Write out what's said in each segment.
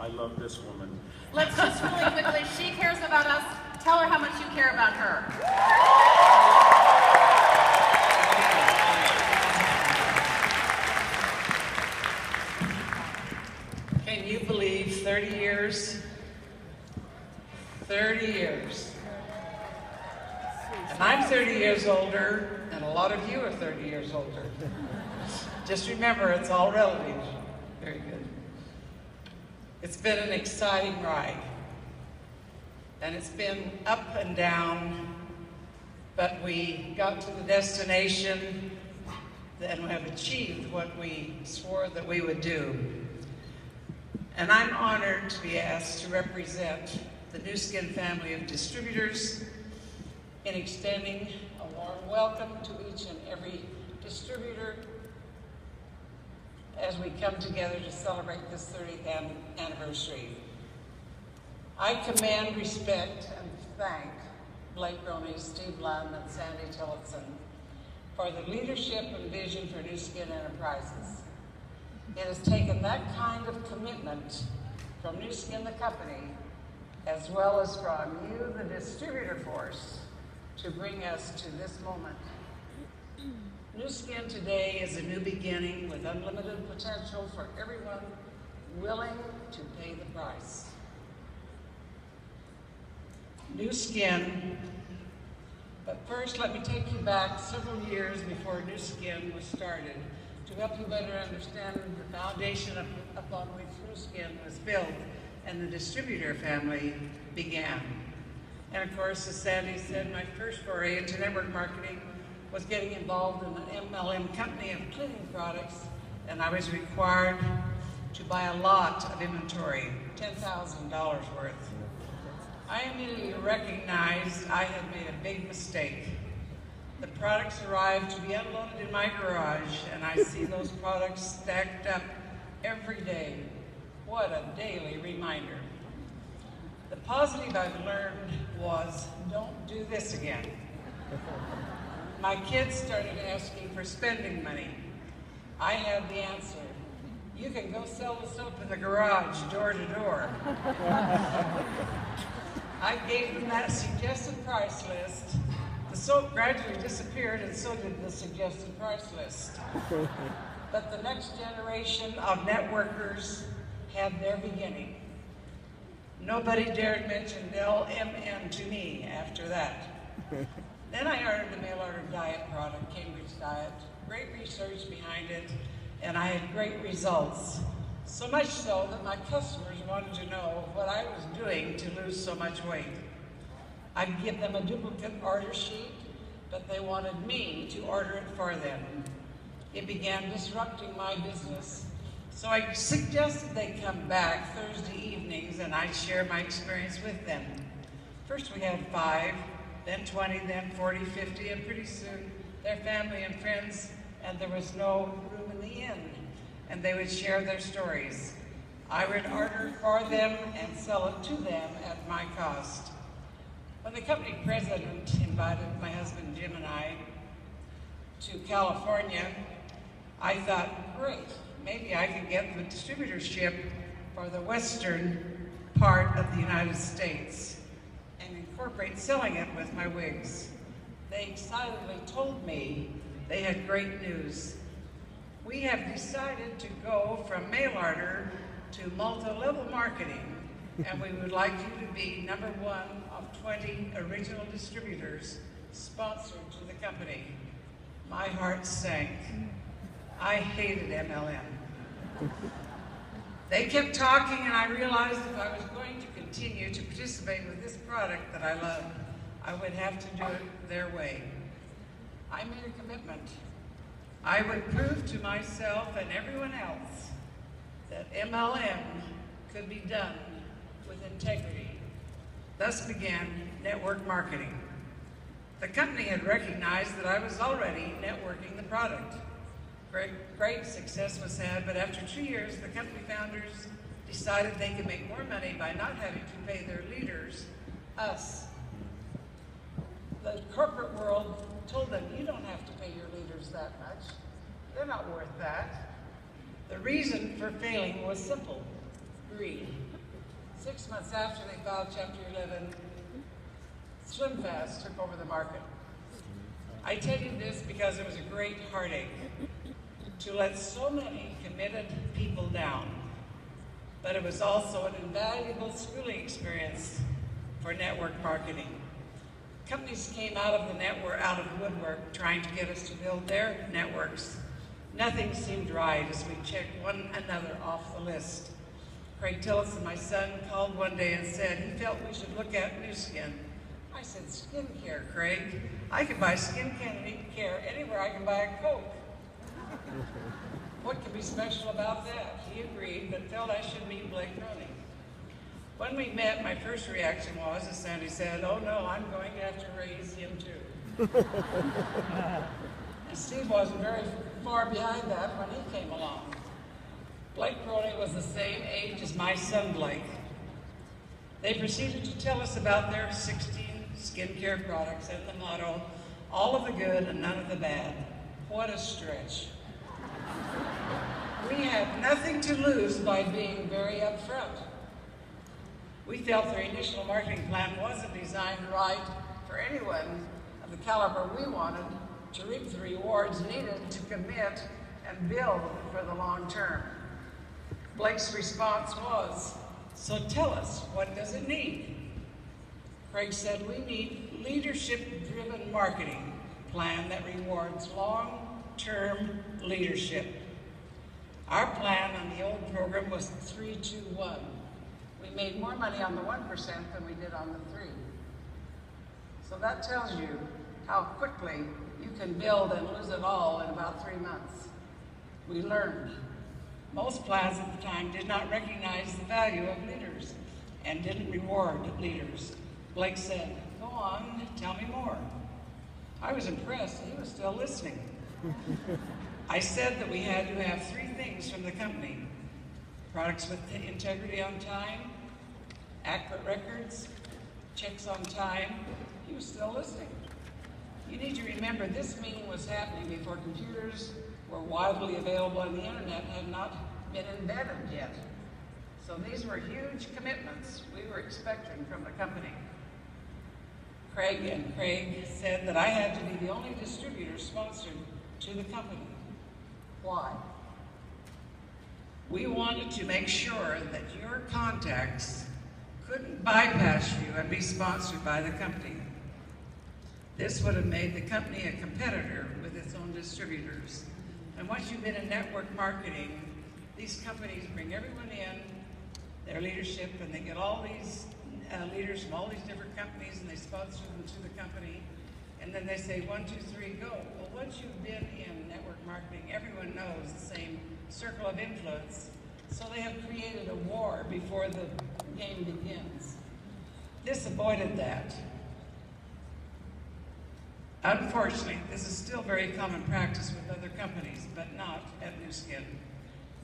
I love this woman. Let's just really quickly, she cares about us. Tell her how much you care about her. Can you believe 30 years? 30 years. And I'm 30 years older, and a lot of you are 30 years older. Just remember, it's all relative. Very good. It's been an exciting ride. And it's been up and down, but we got to the destination and we have achieved what we swore that we would do. And I'm honored to be asked to represent the Nu Skin family of distributors in extending a warm welcome to each and every distributor as we come together to celebrate this 30th anniversary. I commend, respect, and thank Blake Roney, Steve Lund, and Sandy Tillotson for the leadership and vision for Nu Skin Enterprises. It has taken that kind of commitment from Nu Skin, the company, as well as from you, the distributor force, to bring us to this moment. Nu Skin today is a new beginning with unlimited potential for everyone willing to pay the price. Nu Skin, but first let me take you back several years before Nu Skin was started to help you better understand the foundation upon which Nu Skin was built and the distributor family began. And of course, as Sandy said, my first foray into network marketing was getting involved in an MLM company of cleaning products, and I was required to buy a lot of inventory, $10,000 worth. I immediately recognized I had made a big mistake. The products arrived to be unloaded in my garage, and I see those products stacked up every day. What a daily reminder. The positive I've learned was, don't do this again. My kids started asking for spending money. I had the answer. You can go sell the soap in the garage, door to door. I gave them that suggested price list. The soap gradually disappeared, and so did the suggested price list. But the next generation of networkers had their beginning. Nobody dared mention LMN to me after that. Then I ordered the mail order diet product, Cambridge Diet. Great research behind it, and I had great results. So much so that my customers wanted to know what I was doing to lose so much weight. I'd give them a duplicate order sheet, but they wanted me to order it for them. It began disrupting my business. So I suggested they come back Thursday evenings and I'd share my experience with them. First we had 5, then 20, then 40, 50, and pretty soon their family and friends, and there was no room in the inn, and they would share their stories. I would order for them and sell it to them at my cost. When the company president invited my husband Jim and I to California, I thought, great, maybe I could get the distributorship for the western part of the United States and incorporate selling it with my wigs. They excitedly told me they had great news. We have decided to go from mail order to multi-level marketing, and we would like you to be #1 of 20 original distributors sponsored to the company. My heart sank. I hated MLM. They kept talking, and I realized if I was going to continue to participate with this product that I loved, I would have to do it their way. I made a commitment. I would prove to myself and everyone else that MLM could be done with integrity. Thus began network marketing. The company had recognized that I was already networking the product. Great success was had, but after 2 years, the company founders decided they could make more money by not having to pay their leaders, us. The corporate world told them, you don't have to pay your leaders that much. They're not worth that. The reason for failing was simple, greed. 6 months after they filed Chapter 11, Slim Fast took over the market. I tell you this because it was a great heartache to let so many committed people down, but it was also an invaluable schooling experience for network marketing. Companies came out of the woodwork trying to get us to build their networks. Nothing seemed right as we checked one another off the list. Craig Tillotson, my son, called one day and said he felt we should look at Nu Skin. I said, skincare, Craig? I can buy skincare anywhere I can buy a Coke. What could be special about that? He agreed, but felt I should meet Blake Roney. When we met, my first reaction was, as Sandy said, oh no, I'm going to have to raise him too. And Steve wasn't very far behind that when he came along. Blake Roney was the same age as my son Blake. They proceeded to tell us about their 16 skincare products and the motto, all of the good and none of the bad. What a stretch. We had nothing to lose by being very upfront. We felt their initial marketing plan wasn't designed right for anyone of the caliber we wanted to reap the rewards needed to commit and build for the long term. Blake's response was, so tell us, what does it need? Craig said, we need leadership-driven marketing plan that rewards long-term leadership. Our plan on the old program was 3-2-1. We made more money on the 1% than we did on the 3. So that tells you how quickly you can build and lose it all in about 3 months. We learned. Most plans at the time did not recognize the value of leaders and didn't reward leaders. Blake said, go on, tell me more. I was impressed. He was still listening. I said that we had to have 3 things from the company: products with integrity on time, accurate records, checks on time. He was still listening. You need to remember this meeting was happening before computers were widely available and the internet had not been embedded yet. So these were huge commitments we were expecting from the company. Craig said that I had to be the only distributor sponsored to the company. Why? We wanted to make sure that your contacts couldn't bypass you and be sponsored by the company. This would have made the company a competitor with its own distributors. And once you've been in network marketing, these companies bring everyone in, their leadership, and they get all these leaders from all these different companies and they sponsor them to the company. And then they say, 1, 2, 3, go. Well, once you've been in network marketing, everyone knows the same circle of influence. So they have created a war before the game begins. This avoided that. Unfortunately, this is still very common practice with other companies, but not at Nu Skin.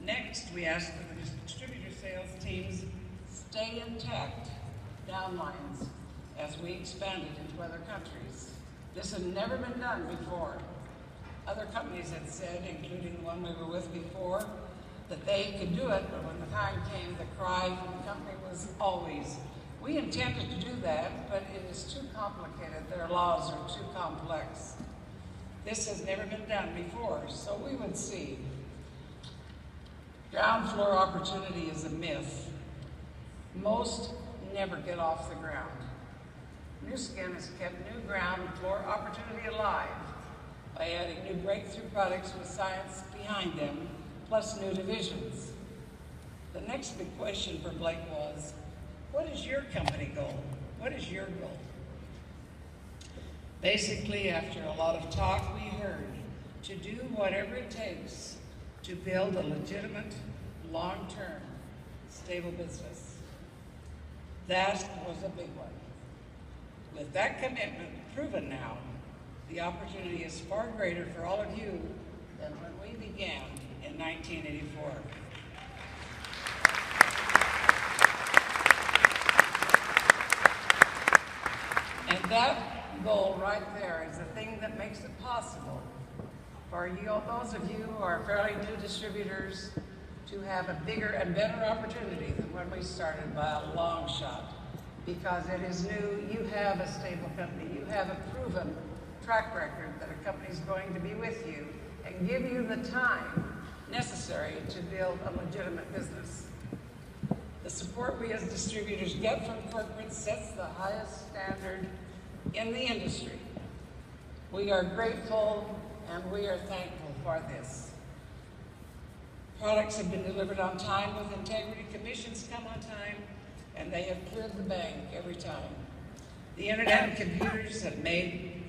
Next, we asked that the distributor sales teams stay intact downlines as we expanded into other countries. This had never been done before. Other companies had said, including the one we were with before, that they could do it, but when the time came, the cry from the company was always, we intended to do that, but it is too complicated. Their laws are too complex. This has never been done before, so we would see. Ground floor opportunity is a myth. Most never get off the ground. Nu Skin has kept new ground floor opportunity alive by adding new breakthrough products with science behind them, plus new divisions. The next big question for Blake was, what is your company goal? What is your goal? Basically, after a lot of talk, we heard to do whatever it takes to build a legitimate, long-term, stable business. That was a big one. With that commitment proven now, the opportunity is far greater for all of you than when we began in 1984. And that goal right there is the thing that makes it possible for you, those of you who are fairly new distributors, to have a bigger and better opportunity than when we started by a long shot, because it is new. You have a stable company. You have a proven track record that a company is going to be with you and give you the time necessary to build a legitimate business. The support we as distributors get from corporate sets the highest standard in the industry. We are grateful and we are thankful for this. Products have been delivered on time with integrity, commissions come on time, and they have cleared the bank every time. The internet and computers have made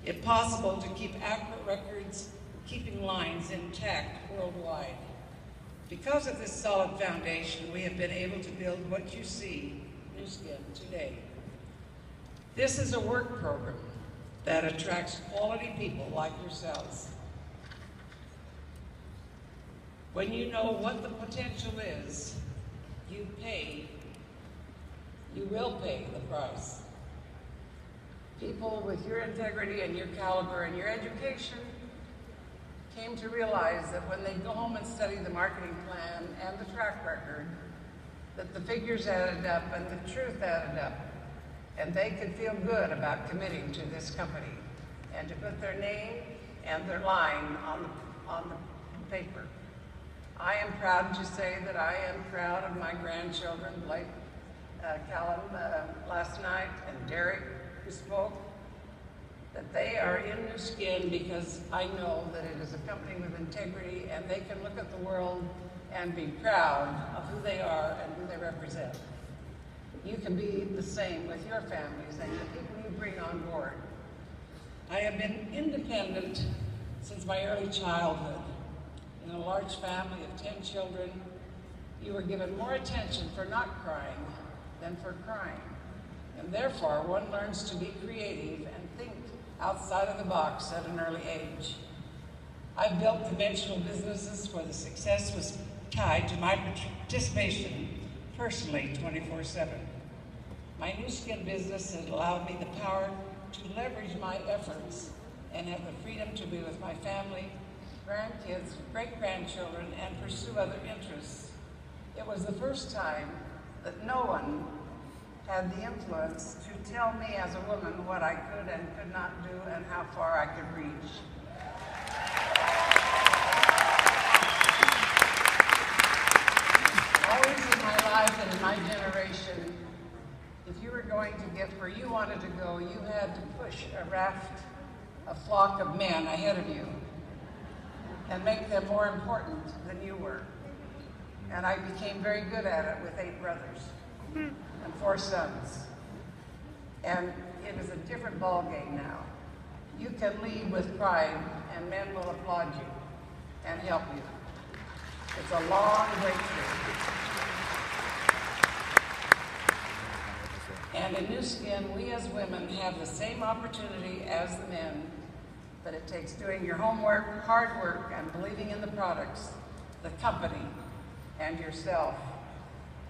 it possible to keep accurate records, keeping lines intact worldwide. Because of this solid foundation, we have been able to build what you see, Nu Skin, today. This is a work program that attracts quality people like yourselves. When you know what the potential is, you will pay the price. People with your integrity and your caliber and your education came to realize that when they go home and study the marketing plan and the track record, that the figures added up and the truth added up, and they could feel good about committing to this company and to put their name and their line on the paper. I am proud to say that I am proud of my grandchildren, Blake, Callum last night, and Derek, who spoke, that they are in Nu Skin because I know that it is a company with integrity and they can look at the world and be proud of who they are and who they represent. You can be the same with your families and the people you bring on board. I have been independent since my early childhood. In a large family of 10 children, you were given more attention for not crying than for crying. And therefore, one learns to be creative and think outside of the box at an early age. I built conventional businesses where the success was tied to my participation personally 24/7. My Nu Skin business has allowed me the power to leverage my efforts and have the freedom to be with my family, grandkids, great-grandchildren, and pursue other interests. It was the first time that no one had the influence to tell me as a woman what I could and could not do and how far I could reach. Always in my life and in my generation, if you were going to get where you wanted to go, you had to push a flock of men ahead of you and make them more important than you were. And I became very good at it with 8 brothers and 4 sons. And it is a different ballgame now. You can lead with pride and men will applaud you and help you. It's a long breakthrough. And in Nu Skin, we as women have the same opportunity as the men, but it takes doing your homework, hard work, and believing in the products, the company, and yourself.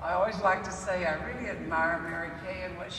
I always like to say I really admire Mary Kay and what